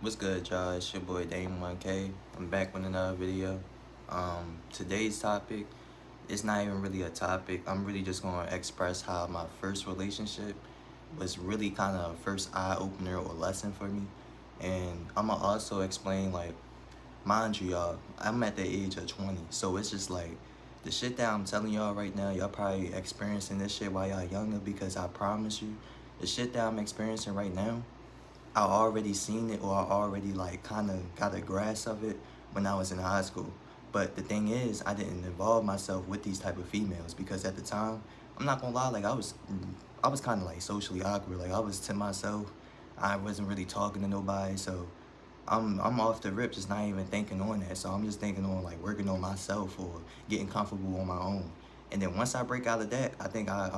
What's good, y'all? It's your boy Dame1K. I'm back with another video. Today's topic is not even really a topic. I'm really just gonna express how my first relationship was really kind of a first eye opener or lesson for me, and I'm gonna also explain like, mind you, y'all, I'm at the age of 20, so it's just like the shit that I'm telling y'all right now. Y'all probably experiencing this shit while y'all younger because I promise you, the shit that I'm experiencing right now. I already seen it or I already like kind of got a grasp of it when I was in high school. But the thing is, I didn't involve myself with these type of females because at the time, I'm not gonna lie, like I was kind of like socially awkward. Like I was to myself. I wasn't really talking to nobody, so I'm off the rip, just not even thinking on that. So I'm just thinking on like working on myself or getting comfortable on my own. And then once I break out of that, I think as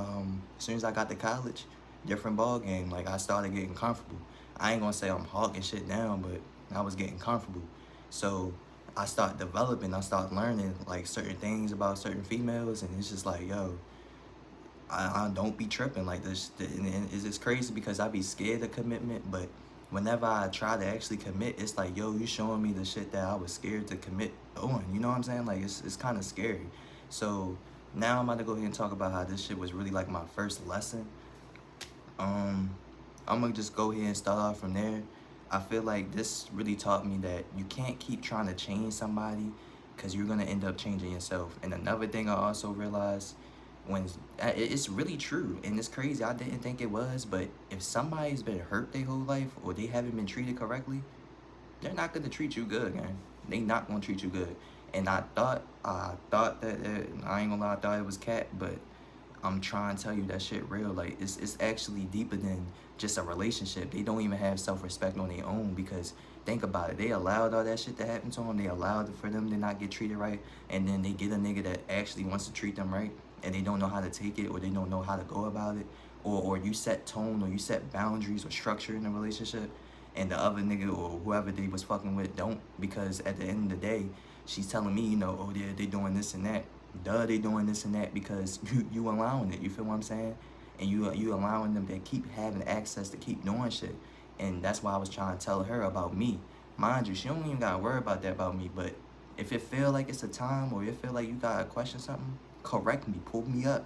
soon as I got to college, different ball game. Like I started getting comfortable. I ain't gonna say I'm hawking shit down, but I was getting comfortable. So I start developing, I start learning like certain things about certain females, and it's just like, yo, I don't be tripping like this. And it's crazy because I be scared of commitment, but whenever I try to actually commit, it's like, yo, you showing me the shit that I was scared to commit on. You know what I'm saying? Like it's kind of scary. So now I'm about to go ahead and talk about how this shit was really like my first lesson. Um, I'm gonna just go ahead and start off from there. I feel like this really taught me that you can't keep trying to change somebody because you're gonna end up changing yourself. And another thing I also realized when it's really true and it's crazy. I didn't think it was, but if somebody's been hurt their whole life or they haven't been treated correctly, they're not gonna treat you good, man. They not gonna treat you good. And I thought that I ain't gonna lie, I thought it was cat, but I'm trying to tell you that shit real. Like it's actually deeper than just a relationship. They don't even have self-respect on their own because think about it. They allowed all that shit to happen to them. They allowed for them to not get treated right, and then they get a nigga that actually wants to treat them right, and they don't know how to take it or they don't know how to go about it, or you set tone or you set boundaries or structure in a relationship, and the other nigga or whoever they was fucking with don't, because at the end of the day, she's telling me, oh yeah, they doing this and that. Duh, they doing this and that because you allowing it. You feel what I'm saying? And you allowing them to keep having access to keep doing shit. And that's why I was trying to tell her about me. Mind you, she don't even gotta worry about that about me. But if it feel like it's a time or you feel like you gotta question something, correct me, pull me up.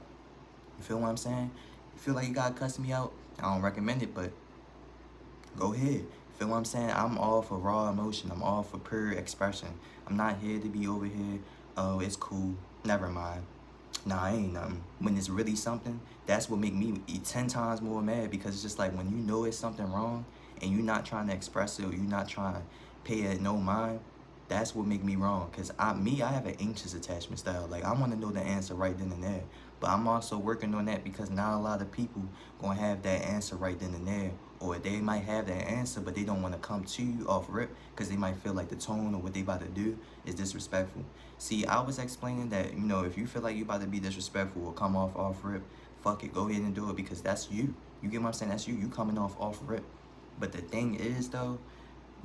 You feel what I'm saying? You feel like you gotta cuss me out, I don't recommend it, but go ahead. Feel what I'm saying? I'm all for raw emotion. I'm all for pure expression. I'm not here to be over here. Oh, it's cool. Never mind. Nah, I ain't nothing. When it's really something, that's what make me 10 times more mad because it's just like when you know it's something wrong and you're not trying to express it or you're not trying to pay it no mind, that's what make me wrong. Cause I have an anxious attachment style. Like I want to know the answer right then and there. But I'm also working on that because not a lot of people gonna have that answer right then and there. Or they might have that answer, but they don't want to come to you off rip because they might feel like the tone or what they about to do is disrespectful. See, I was explaining that, if you feel like you about to be disrespectful or come off rip, fuck it, go ahead and do it because that's you. You get what I'm saying? That's you. You coming off rip. But the thing is, though,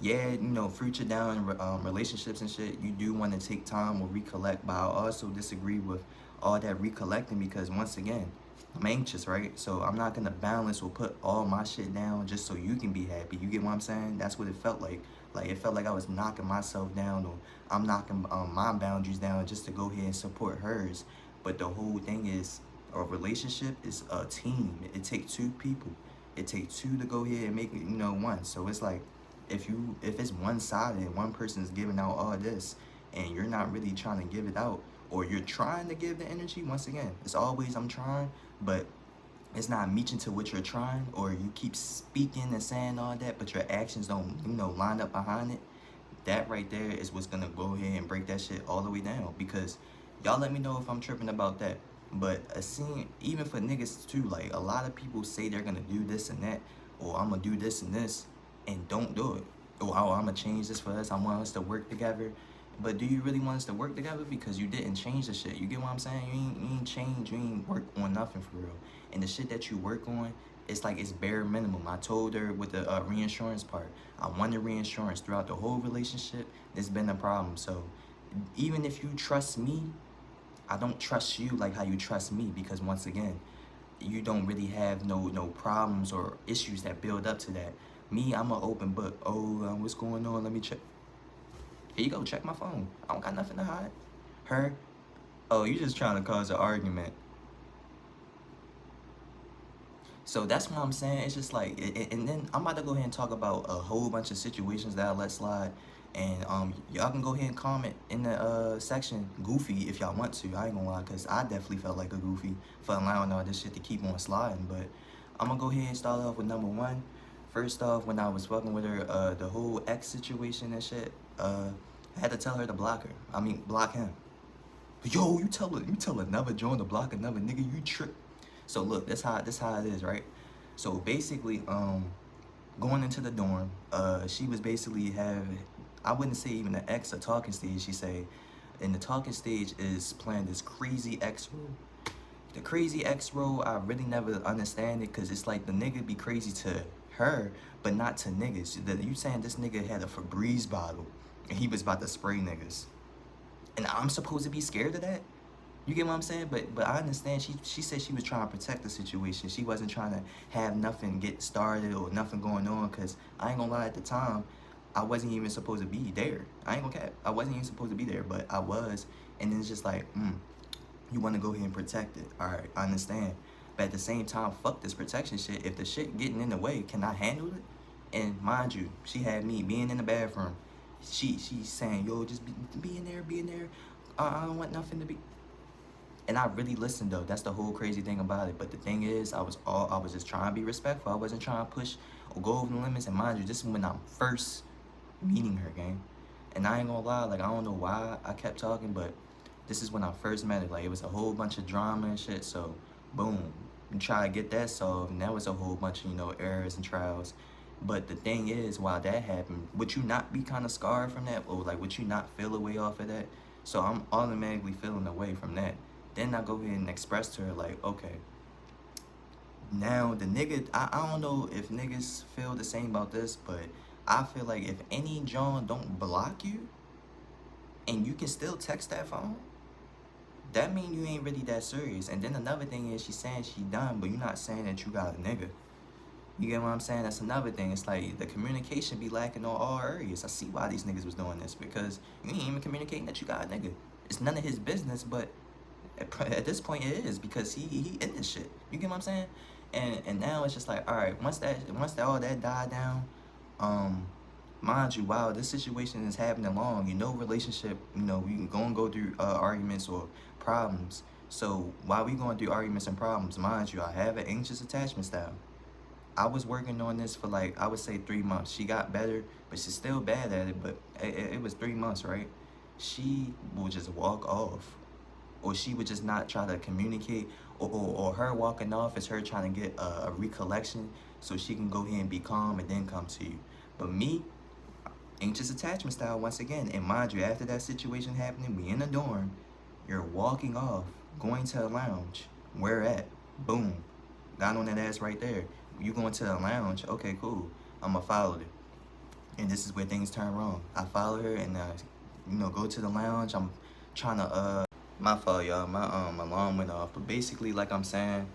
yeah, future down in relationships and shit, you do want to take time or recollect, but I also disagree with all that recollecting because once again, I'm anxious, right? So I'm not gonna balance or put all my shit down just so you can be happy. You get what I'm saying? That's what it felt like. Like it felt like I was knocking myself down or I'm knocking my boundaries down just to go ahead and support hers. But the whole thing is a relationship is a team. It takes two people. It takes two to go ahead and make it, one. So it's like if it's one sided and one person is giving out all this and you're not really trying to give it out or you're trying to give the energy, once again, it's always I'm trying, but it's not meeting to what you're trying, or you keep speaking and saying all that, but your actions don't, line up behind it. That right there is what's gonna go ahead and break that shit all the way down. Because y'all let me know if I'm tripping about that. But even for niggas too, like a lot of people say they're gonna do this and that, or I'm gonna do this and this, and don't do it. Or oh, I'm gonna change this for us. I want us to work together. But do you really want us to work together? Because you didn't change the shit. You get what I'm saying? You ain't change. You ain't work on nothing for real. And the shit that you work on, it's like it's bare minimum. I told her with the reinsurance part, I wanted reinsurance throughout the whole relationship. It's been a problem. So even if you trust me, I don't trust you like how you trust me because once again, you don't really have no problems or issues that build up to that. Me, I'm an open book. Oh, what's going on? Let me check. Here you go, check my phone. I don't got nothing to hide. Her, oh, you just trying to cause an argument. So that's what I'm saying. It's just like, and then I'm about to go ahead and talk about a whole bunch of situations that I let slide. And y'all can go ahead and comment in the section goofy if y'all want to. I ain't gonna lie, because I definitely felt like a goofy for allowing all this shit to keep on sliding. But I'm gonna go ahead and start off with number one. First off, when I was fucking with her, the whole ex situation and shit, I had to tell her to block her. I mean, block him. Yo, you tell another join to block another nigga, you trip. So look, that's how it is, right? So basically, going into the dorm, she was basically having, I wouldn't say even an ex or talking stage. She say, in the talking stage is playing this crazy ex role. The crazy ex role, I really never understand it, cause it's like the nigga be crazy to her, but not to niggas. You saying this nigga had a Febreze bottle and he was about to spray niggas, and I'm supposed to be scared of that? You get what I'm saying? But I understand she said she was trying to protect the situation. She wasn't trying to have nothing get started or nothing going on, because I ain't gonna lie, at the time, I wasn't even supposed to be there. I ain't gonna cap. I wasn't even supposed to be there, but I was. And then it's just like, you want to go ahead and protect it. All right, I understand. But at the same time, fuck this protection shit. If the shit getting in the way, can I handle it? And mind you, she had me being in the bathroom. She's saying, yo, just be in there. I don't want nothing to be. And I really listened though. That's the whole crazy thing about it. But the thing is, I was just trying to be respectful. I wasn't trying to push or go over the limits. And mind you, this is when I'm first meeting her, gang. And I ain't gonna lie, like, I don't know why I kept talking, but this is when I first met her. Like, it was a whole bunch of drama and shit. So, boom, you try to get that solved, and that was a whole bunch of, errors and trials. But the thing is, while that happened, would you not be kind of scarred from that? Or, like, would you not feel a way off of that? So I'm automatically feeling away from that. Then I go ahead and express to her, like, okay, now the nigga, I don't know if niggas feel the same about this, but I feel like if any John don't block you and you can still text that phone, that mean you ain't really that serious. And then another thing is, she's saying she done, but you're not saying that you got a nigga. You get what I'm saying? That's another thing. It's like the communication be lacking on all areas. I see why these niggas was doing this, because you ain't even communicating that you got a nigga. It's none of his business, but at this point it is, because he in this shit. You get what I'm saying? And now it's just like, all right, once all that died down, mind you, wow, this situation is happening long. Relationship, we can go through arguments or problems. So while we going through arguments and problems, mind you, I have an anxious attachment style. I was working on this for, like, I would say 3 months. She got better, but she's still bad at it. But it was 3 months, right? She will just walk off, or she would just not try to communicate, or her walking off is her trying to get a recollection so she can go ahead and be calm and then come to you. But me, anxious attachment style once again. And mind you, after that situation happening, we in the dorm, you're walking off, going to a lounge. Where at? Boom. Got on that ass right there. You going to the lounge, okay, cool. I'ma follow it. And this is where things turn wrong. I follow her and go to the lounge. I'm trying to my fault, y'all. My alarm went off. But basically, like I'm saying,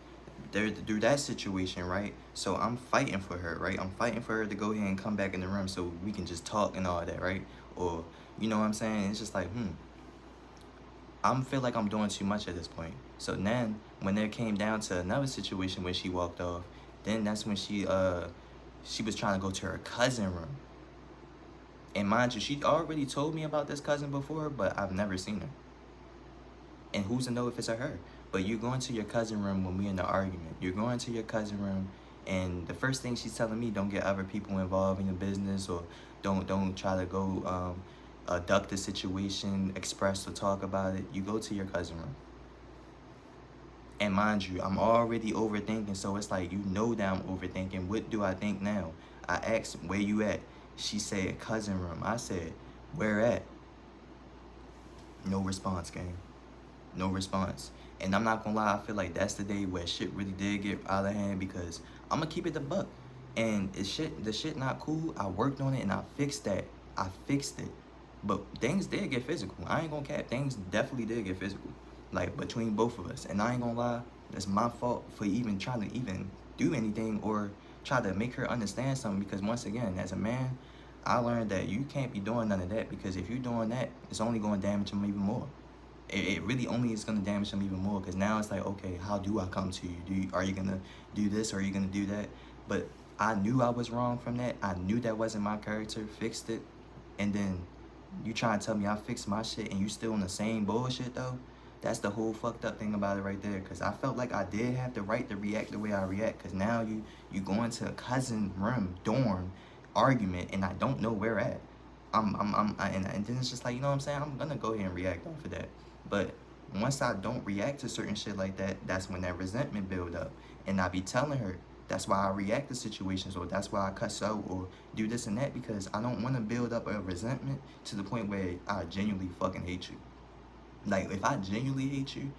through that situation, right? So I'm fighting for her, right? I'm fighting for her to go ahead and come back in the room so we can just talk and all that, right? Or, you know what I'm saying? It's just like, I feel like I'm doing too much at this point. So then, when there came down to another situation where she walked off, then that's when she was trying to go to her cousin room. And mind you, she already told me about this cousin before, but I've never seen her. And who's to know if it's a her? But you're going to your cousin room when we in the argument. You're going to your cousin room, and the first thing she's telling me, don't get other people involved in your business, or don't try to go duck the situation, express or talk about it. You go to your cousin room. And mind you, I'm already overthinking, so it's like, that I'm overthinking. What do I think now? I asked, where you at? She said, cousin room. I said, where at? No response, gang. No response. And I'm not gonna lie, I feel like that's the day where shit really did get out of hand, because I'm gonna keep it the buck. And the shit not cool. I worked on it and I fixed that. I fixed it. But things did get physical. I ain't gonna cap. Things definitely did get physical. Like, between both of us. And I ain't gonna lie, that's my fault for even trying to even do anything or try to make her understand something, because once again, as a man, I learned that you can't be doing none of that, because if you're doing that, it's only going to damage them even more. It really only is going to damage them even more, because now it's like, okay, how do I come to you? Are you going to do this, or are you going to do that? But I knew I was wrong from that. I knew that wasn't my character, fixed it. And then you trying to tell me I fixed my shit and you still in the same bullshit though? That's the whole fucked up thing about it right there. Cause I felt like I did have the right to react the way I react. Cause now you go into a cousin room, dorm, argument, and I don't know where at. And then it's just like, you know what I'm saying? I'm gonna go ahead and react off of that. But once I don't react to certain shit like that, that's when that resentment build up. And I be telling her, that's why I react to situations, or that's why I cuss out or do this and that, because I don't want to build up a resentment to the point where I genuinely fucking hate you. Like, if I genuinely hate you,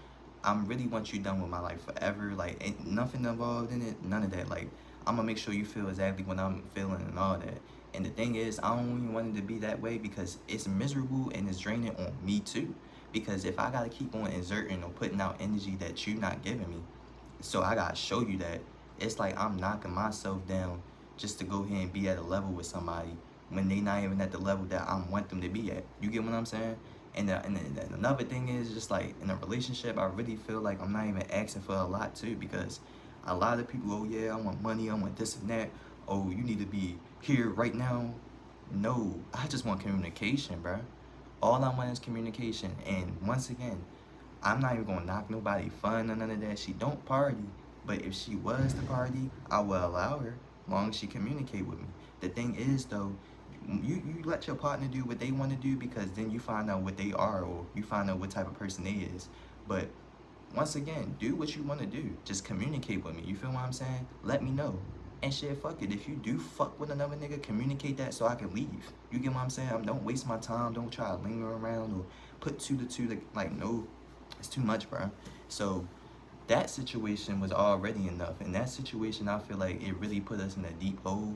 I really want you done with my life forever. Like, ain't nothing involved in it, none of that. Like, I'm gonna make sure you feel exactly what I'm feeling and all that. And the thing is, I don't even want it to be that way, because it's miserable and it's draining on me too. Because if I gotta keep on exerting or putting out energy that you're not giving me, so I gotta show you that, it's like I'm knocking myself down just to go ahead and be at a level with somebody when they not even at the level that I want them to be at. You get what I'm saying? And another thing is, just like in a relationship, I really feel like I'm not even asking for a lot too, because a lot of people, oh yeah, I want money, I want this and that. Oh, you need to be here right now. No, I just want communication, bro. All I want is communication. And once again, I'm not even gonna knock nobody fun or none of that. She don't party, but if she was to party, I will allow her, long as she communicate with me. The thing is though, you let your partner do what they want to do, because then you find out what they are, or you find out what type of person they is. But once again, do what you want to do. Just communicate with me. You feel what I'm saying? Let me know. And shit, fuck it. If you do fuck with another nigga, communicate that so I can leave. You get what I'm saying? Don't waste my time. Don't try to linger around or put two to two. Like, no, it's too much, bro. So that situation was already enough. In that situation, I feel like it really put us in a deep hole,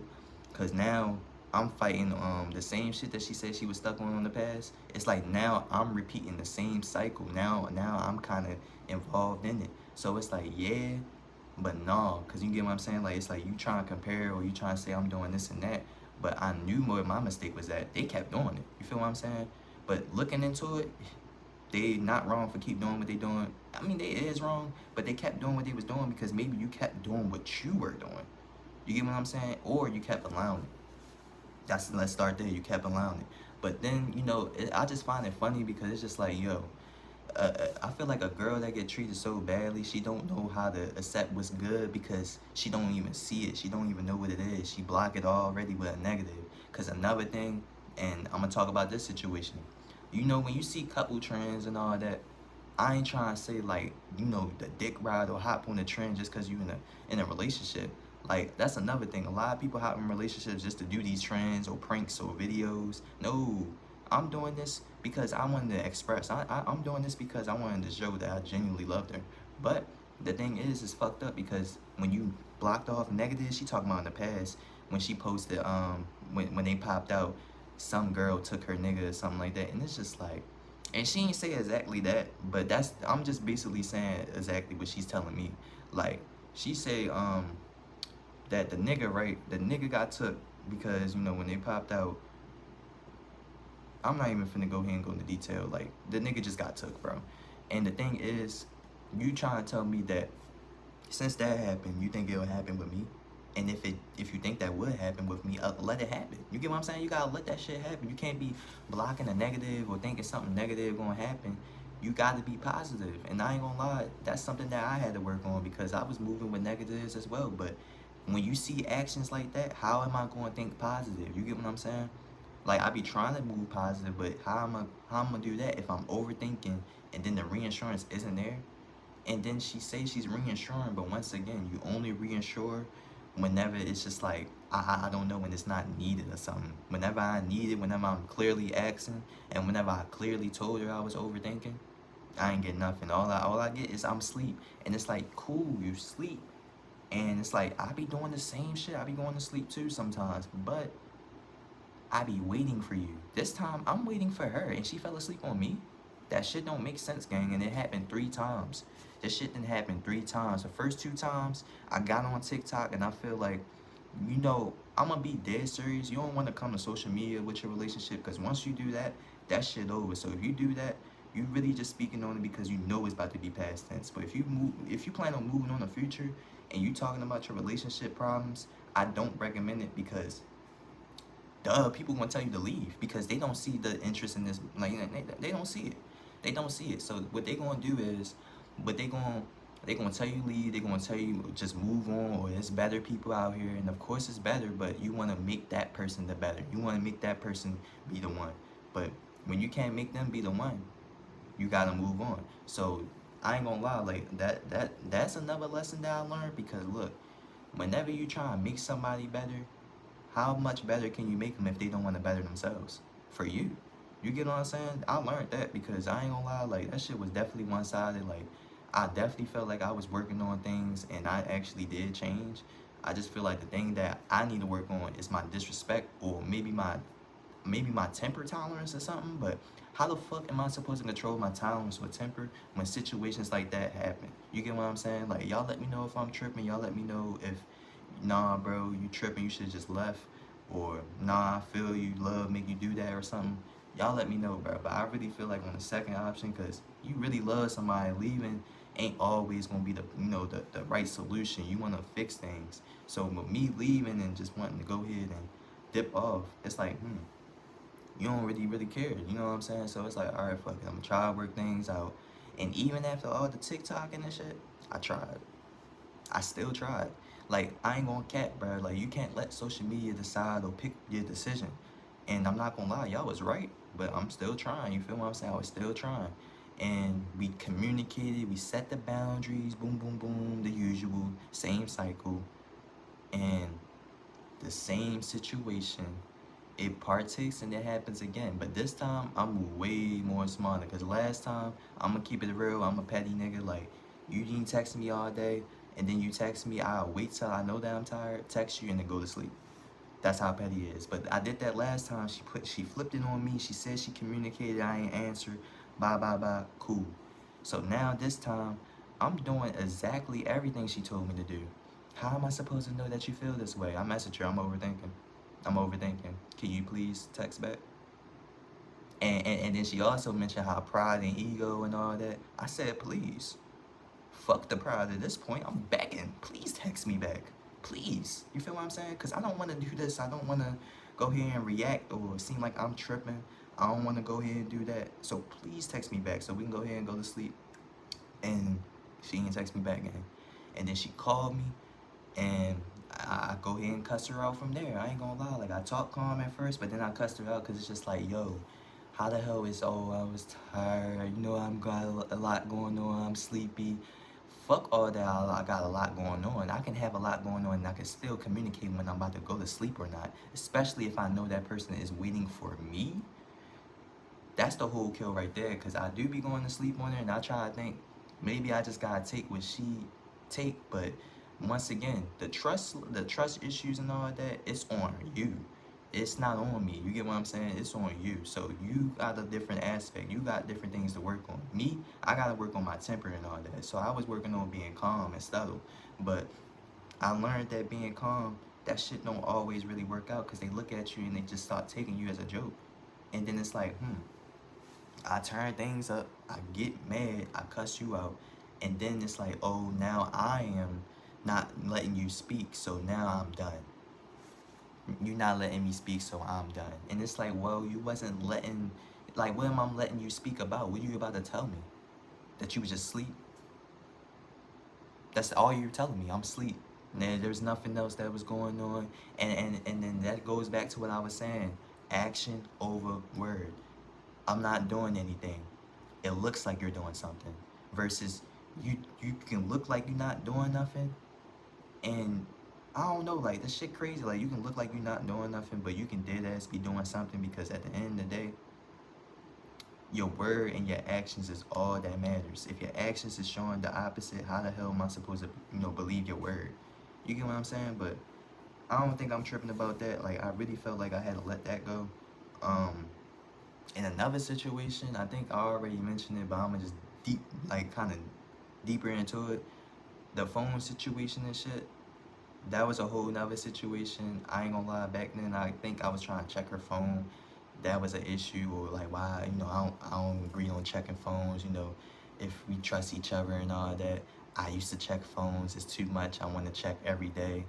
because now I'm fighting the same shit that she said she was stuck on in the past. It's like now I'm repeating the same cycle. Now I'm kind of involved in it. So it's like, yeah, but no, because you get what I'm saying? Like, it's like you trying to compare, or you trying to say I'm doing this and that. But I knew what my mistake was at. They kept doing it. You feel what I'm saying? But looking into it, they not wrong for keep doing what they doing. I mean, they is wrong, but they kept doing what they was doing because maybe you kept doing what you were doing. You get what I'm saying? Or you kept allowing it. Let's start there. You kept allowing it. But then, I just find it funny, because it's just like, yo, I feel like a girl that get treated so badly, she don't know how to accept what's good, because she don't even see it. She don't even know what it is. She block it already with a negative. Because another thing, and I'm going to talk about this situation. When you see couple trends and all that, I ain't trying to say like, the dick ride or hop on the trend just because you in a relationship. Like, that's another thing. A lot of people hop in relationships just to do these trends or pranks or videos. No, I'm doing this because I wanted to express. I'm doing this because I wanted to show that I genuinely loved her. But the thing is, it's fucked up, because when you blocked off negatives, she talking about in the past when she posted when they popped out, some girl took her nigga or something like that, and it's just like, and she ain't say exactly that, but I'm just basically saying exactly what she's telling me. Like, she say that the nigga got took because when they popped out, I'm not even finna go here and go into detail. Like, the nigga just got took, bro. And the thing is, you trying to tell me that since that happened, you think it'll happen with me? And if you think that would happen with me, let it happen. You get what I'm saying? You gotta let that shit happen. You can't be blocking a negative or thinking something negative gonna happen. You gotta be positive. And I ain't gonna lie, that's something that I had to work on, because I was moving with negatives as well. But when you see actions like that, how am I gonna think positive? You get what I'm saying? Like, I be trying to move positive, but how am I gonna do that if I'm overthinking and then the reinsurance isn't there? And then she say she's reinsuring, but once again, you only reinsure whenever it's just like, I don't know, when it's not needed or something. Whenever I need it, whenever I'm clearly asking, and whenever I clearly told her I was overthinking, I ain't get nothing. All I get is I'm sleep. And it's like, cool, you sleep. And it's like, I be doing the same shit. I be going to sleep too sometimes, but I be waiting for you. This time, I'm waiting for her, and she fell asleep on me. That shit don't make sense, gang, and it happened 3 times. This shit didn't happen 3 times. The first 2 times, I got on TikTok, and I feel like you know, I'm gonna be dead serious. You don't want to come to social media with your relationship, because once you do that, that shit over. So if you do that, you really just speaking on it because you know it's about to be past tense. But if you plan on moving on in the future and you talking about your relationship problems, I don't recommend it, because duh, people gonna tell you to leave because they don't see the interest in this. Like they don't see it. They don't see it. So what they gonna do is, what they gonna tell you leave. They gonna tell you just move on, or there's better people out here. And of course it's better, but you wanna make that person the better. You wanna make that person be the one. But when you can't make them be the one, you gotta move on. So I ain't gonna lie, like that's another lesson that I learned, because look, whenever you try and make somebody better, how much better can you make them if they don't want to better themselves for you? You get what I'm saying? I learned that, because I ain't gonna lie, like that shit was definitely one-sided. Like I definitely felt like I was working on things and I actually did change. I just feel like the thing that I need to work on is my disrespect, or maybe my temper tolerance or something. But how the fuck am I supposed to control my tolerance or temper when situations like that happen? You get what I'm saying? Like, y'all let me know if I'm tripping. Y'all let me know if, nah, bro, you tripping, you should just left. Or, nah, I feel you, love make you do that or something. Y'all let me know, bro. But I really feel like on the second option, because you really love somebody, leaving ain't always gonna be the right solution. You wanna fix things. So with me leaving and just wanting to go ahead and dip off, it's like, you don't really care. You know what I'm saying? So it's like, all right, fuck it. I'm gonna try to work things out. And even after all the TikTok and shit, I tried. I still tried. Like, I ain't gonna cap, bro. Like, you can't let social media decide or pick your decision. And I'm not gonna lie, y'all was right, but I'm still trying. You feel what I'm saying? I was still trying. And we communicated, we set the boundaries, boom, boom, boom, the usual, same cycle. And the same situation, it partakes and it happens again. But this time I'm way more smarter, because last time, I'm gonna keep it real, I'm a petty nigga. Like, you didn't text me all day, and then you text me, I'll wait till I know that I'm tired, text you, and then go to sleep. That's how petty it is. But I did that last time. She flipped it on me. She said she communicated, I ain't answered. Bye bye bye. Cool. So now this time, I'm doing exactly everything she told me to do. How am I supposed to know that you feel this way? I messaged her. I'm overthinking. I'm overthinking. Can you please text back? And then she also mentioned how pride and ego and all that. I said, please. Fuck the pride at this point. I'm begging. Please text me back. Please. You feel what I'm saying? Because I don't want to do this. I don't want to go here and react or seem like I'm tripping. I don't want to go ahead and do that. So please text me back so we can go ahead and go to sleep. And she didn't text me back again. And then she called me, and I go ahead and cuss her out from there. I ain't gonna lie. Like, I talked calm at first, but then I cussed her out because it's just like, yo, how the hell is, oh, I was tired. You know, I'm got a lot going on. I'm sleepy. Fuck all that. I got a lot going on. I can have a lot going on and I can still communicate when I'm about to go to sleep or not. Especially if I know that person is waiting for me. That's the whole kill right there. Because I do be going to sleep on her, and I try to think, maybe I just gotta take what she take. But once again, the trust issues and all that, it's on you. It's not on me. You get what I'm saying? It's on you. So you got a different aspect. You got different things to work on. Me, I gotta work on my temper and all that. So I was working on being calm and subtle. But I learned that being calm, that shit don't always really work out, because they look at you and they just start taking you as a joke. And then it's like, I turn things up, I get mad, I cuss you out, and then it's like, oh, now I am not letting you speak, so now I'm done. You're not letting me speak, so I'm done. And it's like, well, you wasn't letting, like, what am I letting you speak about? What are you about to tell me? That you was just asleep? That's all you're telling me. I'm asleep. There's nothing else that was going on. And then that goes back to what I was saying. Action over word. I'm not doing anything. It looks like you're doing something. Versus you can look like you're not doing nothing, and I don't know, like, this shit crazy. Like, you can look like you're not doing nothing, but you can dead ass be doing something, because at the end of the day, your word and your actions is all that matters. If your actions is showing the opposite, how the hell am I supposed to, believe your word? You get what I'm saying? But I don't think I'm tripping about that. Like, I really felt like I had to let that go. In another situation, I think I already mentioned it, but I'm gonna just kind of deeper into it. The phone situation and shit. that was a whole nother situation. I ain't gonna lie, back then I think I was trying to check her phone. That was an issue, or like why, I don't agree on checking phones, if we trust each other and all that. I used to check phones, it's too much. I want to check every day.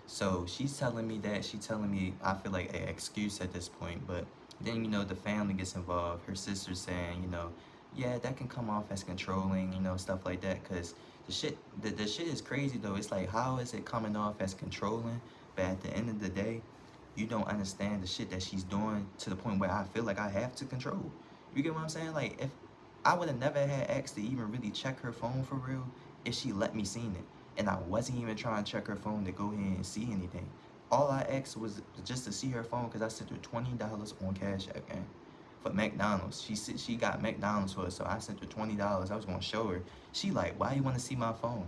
So she's telling me that. She telling me I feel like an excuse at this point, but then the family gets involved. Her sister's saying, yeah, that can come off as controlling, stuff like that. Cause the shit is crazy though. It's like, how is it coming off as controlling? But at the end of the day, you don't understand the shit that she's doing to the point where I feel like I have to control. You get what I'm saying? Like, if I would have never had X to even really check her phone for real if she let me seen it. And I wasn't even trying to check her phone to go ahead and see anything. All I asked was just to see her phone because I sent her $20 on Cash App, man, for McDonald's. She got McDonald's for us, so I sent her $20. I was gonna show her. She like, why you wanna see my phone?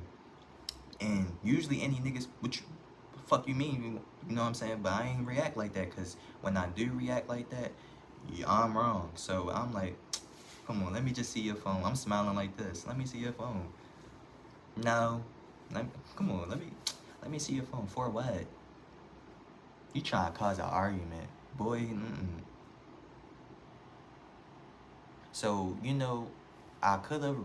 And usually any niggas, which fuck you mean, you know what I'm saying? But I ain't react like that, because when I do react like that, yeah, I'm wrong. So I'm like, come on, let me just see your phone. I'm smiling like this. Let me see your phone. No, come on, let me see your phone. For what? You trying to cause an argument, boy? So I could have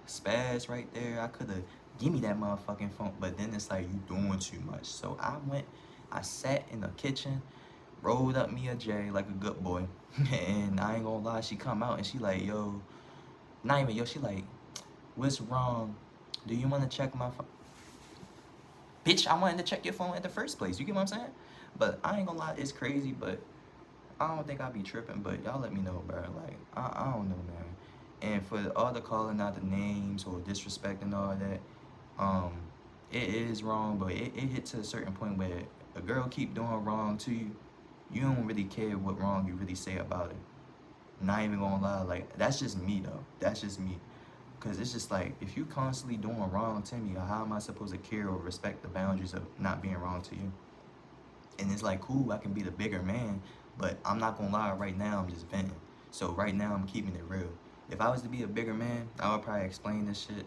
spazzed right there. I could have give me that motherfucking phone, but then it's like you doing too much. So I sat in the kitchen, rolled up me a J like a good boy, and I ain't gonna lie, she come out and she like, yo, not even yo, she like, what's wrong? Do you want to check my phone? Bitch, I wanted to check your phone in the first place. You get what I'm saying? But I ain't gonna lie, it's crazy, but I don't think I'd be tripping, but y'all let me know, bro. Like, I don't know, man. And for all the calling out the names or disrespect and all that, it is wrong, but it hit to a certain point where a girl keep doing wrong to you, you don't really care what wrong you really say about it. Not even gonna lie, like, that's just me, though. That's just me. Because it's just like, if you constantly doing wrong to me, how am I supposed to care or respect the boundaries of not being wrong to you? And it's like, cool, I can be the bigger man, but I'm not gonna lie, right now I'm just venting. So right now I'm keeping it real. If I was to be a bigger man, I would probably explain this shit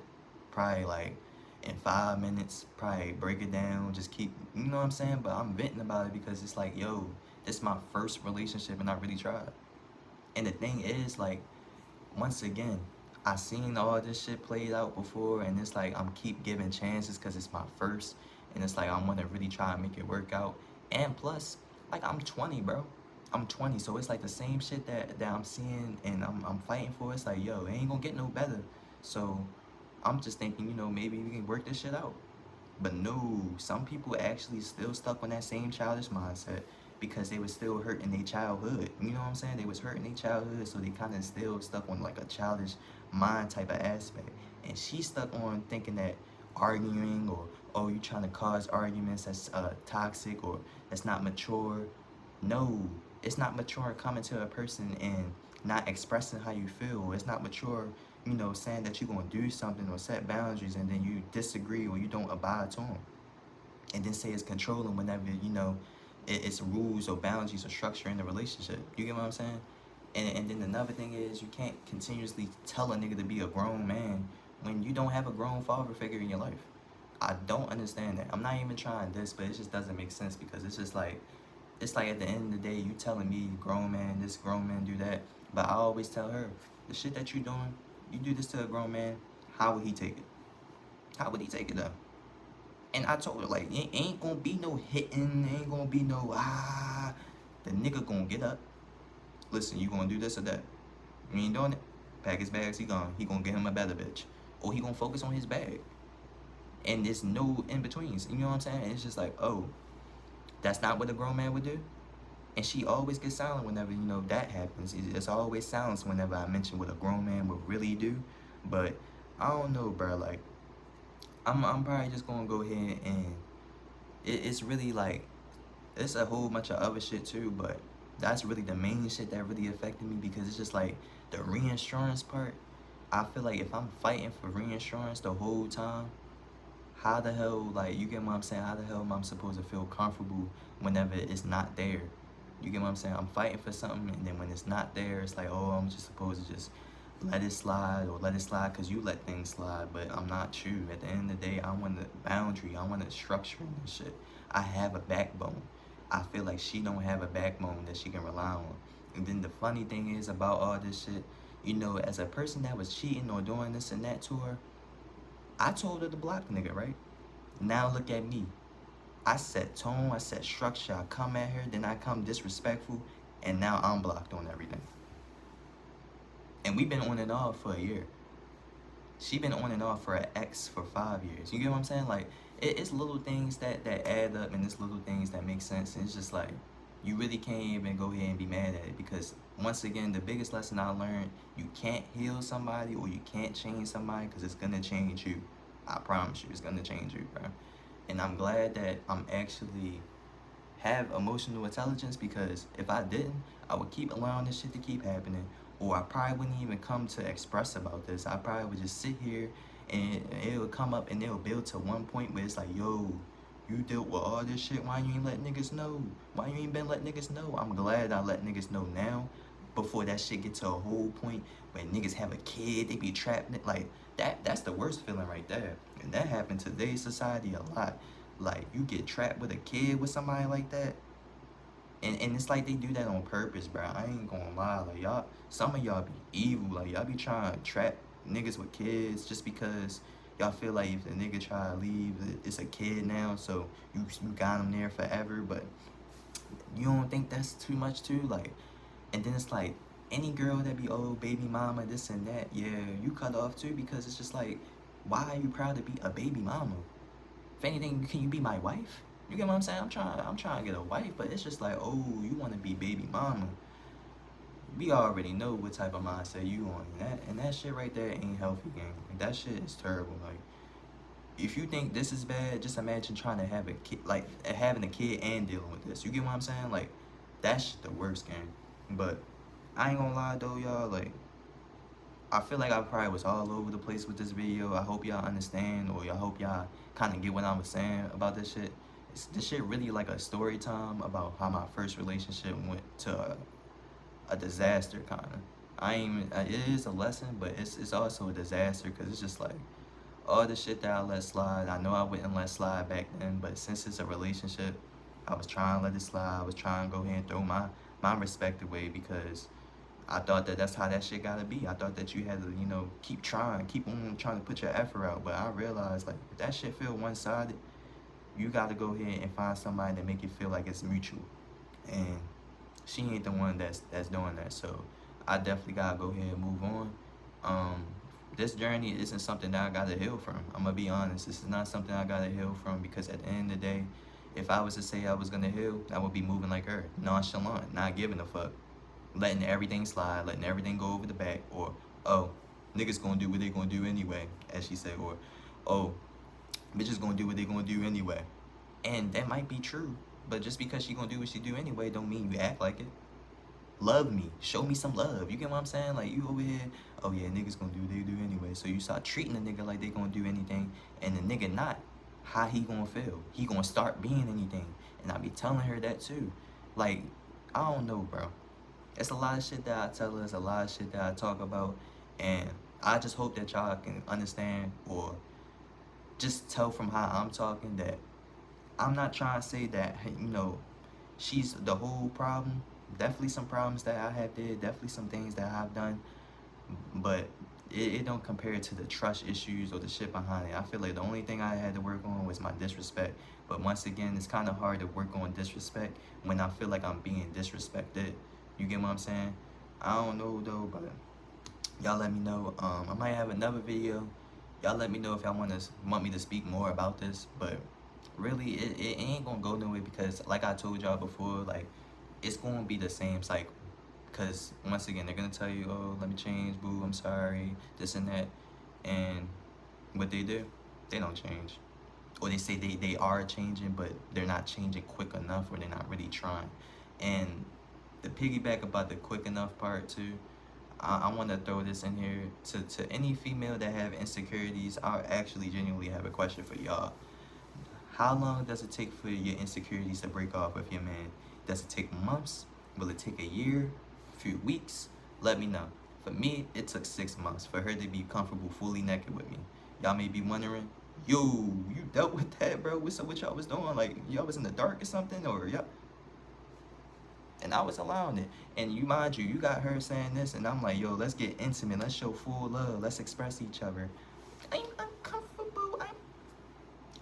probably like in 5 minutes, probably break it down, just keep, you know what I'm saying? But I'm venting about it because it's like, yo, this is my first relationship and I really tried. And the thing is, like, once again, I seen all this shit played out before, and it's like I'm keep giving chances because it's my first, and it's like I want to really try and make it work out. And plus, like, I'm 20, bro. I'm 20, so it's like the same shit that I'm seeing and I'm fighting for. It's like, yo, it ain't gonna get no better. So I'm just thinking, maybe we can work this shit out. But no, some people actually still stuck on that same childish mindset because they was still hurt in their childhood. You know what I'm saying? They was hurt in their childhood, so they kind of still stuck on like a childish mind type of aspect. And she stuck on thinking that arguing or, oh, you trying to cause arguments that's toxic or that's not mature. No, it's not mature coming to a person and not expressing how you feel. It's not mature, saying that you're going to do something or set boundaries and then you disagree or you don't abide to them. And then say it's controlling whenever, it's rules or boundaries or structure in the relationship. You get what I'm saying? And then another thing is, you can't continuously tell a nigga to be a grown man when you don't have a grown father figure in your life. I don't understand that. I'm not even trying this, but it just doesn't make sense because it's just like, it's like at the end of the day, you telling me grown man this, grown man do that. But I always tell her, the shit that you doing, you do this to a grown man, how would he take it? How would he take it though? And I told her, like, it ain't gonna be no hitting, ain't gonna be no, the nigga gonna get up. Listen, you gonna do this or that. You ain't doing it, pack his bags, he gone. He gonna get him a better bitch. Or he gonna focus on his bag. And there's no in-betweens, you know what I'm saying? It's just like, oh, that's not what a grown man would do? And she always gets silent whenever, that happens. It's always silence whenever I mention what a grown man would really do. But I don't know, bro. Like, I'm probably just gonna go ahead and it's really like, it's a whole bunch of other shit too, but that's really the main shit that really affected me because it's just like the reinsurance part. I feel like if I'm fighting for reinsurance the whole time, how the hell, like, you get what I'm saying? How the hell am I supposed to feel comfortable whenever it's not there? You get what I'm saying? I'm fighting for something, and then when it's not there, it's like, oh, I'm just supposed to just let it slide or let it slide because you let things slide, but I'm not you. At the end of the day, I want a boundary. I want a structure and shit. I have a backbone. I feel like she don't have a backbone that she can rely on. And then the funny thing is about all this shit, you know, as a person that was cheating or doing this and that to her, I told her to block the nigga, right? Now look at me. I set tone, I set structure, I come at her, then I come disrespectful, and now I'm blocked on everything. And we've been on and off for a year. She been on and off for an ex for 5 years. You get what I'm saying? Like, it's little things that add up, and it's little things that make sense. And it's just like, you really can't even go ahead and be mad at it, because once again, the biggest lesson I learned, you can't heal somebody or you can't change somebody, because it's gonna change you. I promise you, it's gonna change you, bro. And I'm glad that I'm actually have emotional intelligence, because if I didn't, I would keep allowing this shit to keep happening, or I probably wouldn't even come to express about this. I probably would just sit here and it would come up and it'll build to one point where it's like, yo, you dealt with all this shit, why you ain't let niggas know? Why you ain't been let niggas know? I'm glad I let niggas know now, before that shit get to a whole point where niggas have a kid, they be trapped, like, that's the worst feeling right there. And that happened to today's society a lot. Like, you get trapped with a kid with somebody like that, and it's like they do that on purpose, bro. I ain't gonna lie, like, y'all, some of y'all be evil. Like, y'all be trying to trap niggas with kids just because y'all feel like if the nigga try to leave, it's a kid now, so you got him there forever. But you don't think that's too much too? Like, and then it's like, any girl that be, oh, baby mama, this and that, yeah, you cut off too, because it's just like, why are you proud to be a baby mama? If anything, can you be my wife? You get what I'm saying? I'm trying to get a wife, but it's just like, oh, you want to be baby mama. We already know what type of mindset you on, and that shit right there ain't healthy, gang. Like, that shit is terrible. Like, if you think this is bad, just imagine trying to have a kid, like having a kid and dealing with this. You get what I'm saying? Like, that's the worst, gang. But I ain't gonna lie though, y'all. Like, I feel like I probably was all over the place with this video. I hope y'all understand, or y'all hope y'all kind of get what I was saying about this shit. This shit really like a story time about how my first relationship went to a disaster, kind of. I ain't even, it is a lesson, but it's also a disaster, because it's just like, all the shit that I let slide, I know I wouldn't let slide back then, but since it's a relationship, I was trying to let it slide. I was trying to go ahead and throw my respect away, because I thought that that's how that shit gotta be. I thought that you had to, you know, keep on trying to put your effort out. But I realized, like, if that shit feel one-sided, you gotta go ahead and find somebody that make you feel like it's mutual. And she ain't the one that's doing that. So I definitely gotta go ahead and move on. This journey isn't something that I gotta heal from. I'm gonna be honest. This is not something I gotta heal from, because at the end of the day, if I was to say I was gonna heal, I would be moving like her, nonchalant, not giving a fuck, letting everything slide, letting everything go over the back, or, oh, niggas gonna do what they gonna do anyway, as she said, or, oh, bitches gonna do what they gonna do anyway. And that might be true, but just because she gonna do what she do anyway don't mean you act like it. Love me, show me some love. You get what I'm saying? Like, you over here, oh yeah, niggas gonna do what they do anyway. So you start treating the nigga like they gonna do anything, and the nigga not. How he gonna feel? He gonna start being anything. And I be telling her that too. Like, I don't know, bro. It's a lot of shit that I tell her, it's a lot of shit that I talk about, and I just hope that y'all can understand, or just tell from how I'm talking, that I'm not trying to say that, you know, she's the whole problem. Definitely some problems that I have did, definitely some things that I've done, but it don't compare to the trust issues or the shit behind it. I feel like the only thing I had to work on was my disrespect. But once again, it's kind of hard to work on disrespect when I feel like I'm being disrespected. You get what I'm saying? I don't know though, but y'all let me know. I might have another video. Y'all let me know if y'all want me to speak more about this. But really, it ain't gonna go nowhere, because like I told y'all before, like, it's gonna be the same cycle. Because once again, they're gonna tell you, oh, let me change, boo, I'm sorry, this and that. And what they do, they don't change. Or they say they are changing, but they're not changing quick enough, or they're not really trying. And the piggyback about the quick enough part too, I want to throw this in here to any female that have insecurities. I actually genuinely have a question for y'all. How long does it take for your insecurities to break off with your man? Does it take months? Will it take a year? A few weeks? Let me know. For me, it took 6 months for her to be comfortable fully naked with me. Y'all may be wondering, yo, you dealt with that, bro? What's up? What y'all was doing? Like, y'all was in the dark or something? Or y'all? And I was allowing it. And you, mind you, you got her saying this, and I'm like, yo, let's get intimate. Let's show full love. Let's express each other. I'm uncomfortable.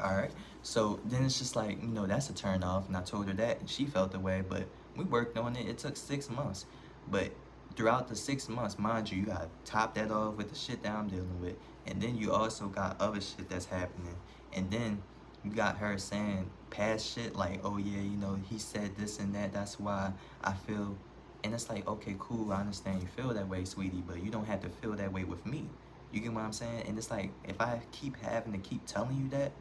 All right. So then it's just like, that's a turn off. And I told her that, and she felt the way, but we worked on it. It took 6 months. But throughout the 6 months, mind you, you got to top that off with the shit that I'm dealing with. And then you also got other shit that's happening. And then you got her saying past shit like, oh yeah, he said this and that. That's why I feel. And it's like, okay, cool. I understand you feel that way, sweetie, but you don't have to feel that way with me. You get what I'm saying? And it's like, if I keep having to keep telling you that,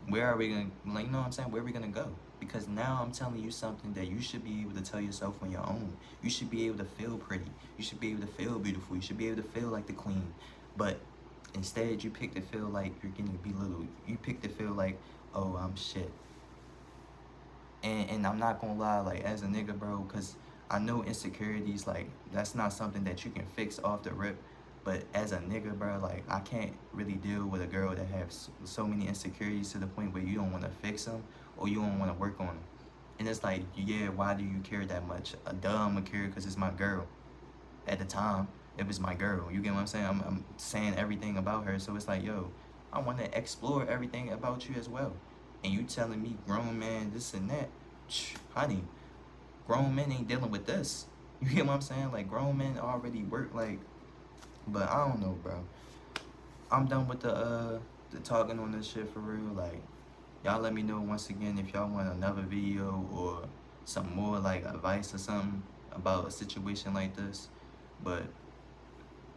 where are we gonna, like, you know what I'm saying? Where are we gonna go? Because now I'm telling you something that you should be able to tell yourself on your own. You should be able to feel pretty. You should be able to feel beautiful. You should be able to feel like the queen. But instead, you pick to feel like you're getting belittled. You pick to feel like, oh, I'm shit. And I'm not gonna lie, like, as a nigga, bro, because I know insecurities, like, that's not something that you can fix off the rip. But as a nigga, bro, like, I can't really deal with a girl that has so many insecurities to the point where you don't want to fix them or you don't want to work on them. And it's like, yeah, why do you care that much? Duh, I'm gonna care because it's my girl. At the time, it was my girl. You get what I'm saying? I'm saying everything about her. So it's like, yo, I want to explore everything about you as well. And you telling me, grown man, this and that. Honey, grown men ain't dealing with this. You get what I'm saying? Like, grown men already work, like, but I don't know, bro. I'm done with the talking on this shit for real. Like, y'all let me know once again if y'all want another video or some more like advice or something about a situation like this. But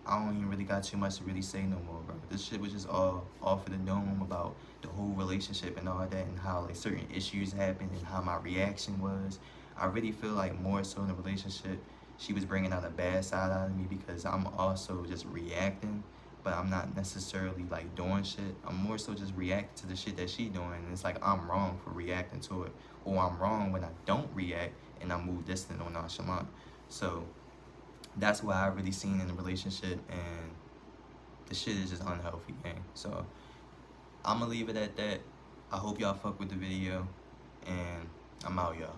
I don't even really got too much to really say no more, bro. This shit was just all off of the dome about the whole relationship and all that, and how like certain issues happened and how my reaction was. I really feel like more so in the relationship, she was bringing out a bad side out of me because I'm also just reacting, but I'm not necessarily like doing shit. I'm more so just reacting to the shit that she doing, and it's like I'm wrong for reacting to it, or I'm wrong when I don't react and I move distant or nonchalant. So that's what I really seen in the relationship, and the shit is just unhealthy, gang. So I'm gonna leave it at that. I hope y'all fuck with the video, and I'm out, y'all.